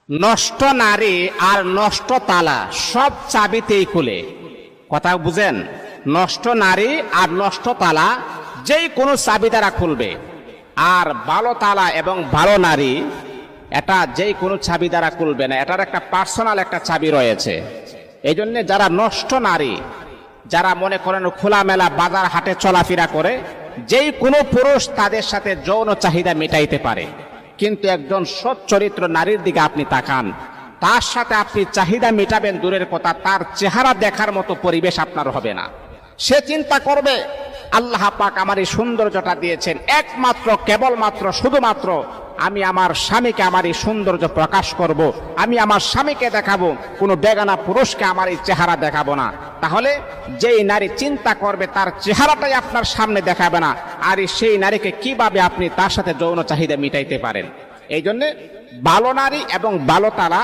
নষ্ট নারী আর নষ্ট তালা সব চাবিতেই খুলে। কথা বুঝেন? নষ্ট নারী আর নষ্ট তালা যেই কোনো চাবি দ্বারা খুলবে, আর ভালো তালা এবং ভালো নারী এটা যেই কোনো চাবি দ্বারা খুলবে না, এটার একটা পার্সোনাল একটা চাবি রয়েছে। এই জন্যে যারা নষ্ট নারী, যারা মনে করেন খোলামেলা বাজার হাটে চলাফেরা করে, যেই কোনো পুরুষ তাদের সাথে যৌন চাহিদা মেটাইতে পারে, কিন্তু একজন সৎ চরিত্র নারীর দিকে আপনি তাকান, তার সাথে আপনি চাহিদা মেটাবেন দূরের কথা, তার চেহারা দেখার মতো পরিবেশ আপনার হবে না। সে চিন্তা করবে আল্লাহ পাক আমার এই সৌন্দর্যটা দিয়েছেন একমাত্র কেবলমাত্র শুধুমাত্র আমি আমার স্বামীকে আমার এই সৌন্দর্য প্রকাশ করব, আমি আমার স্বামীকে দেখাবো, কোনো বেগানা পুরুষকে আমার এই চেহারা দেখাবো না। তাহলে যেই নারী চিন্তা করবে তার চেহারাটাই আপনার সামনে দেখাবে না, আর সেই নারীকে কিভাবে আপনি তার সাথে যৌন চাহিদা মিটাইতে পারেন? এই জন্যে ভালো নারী এবং ভালো তারা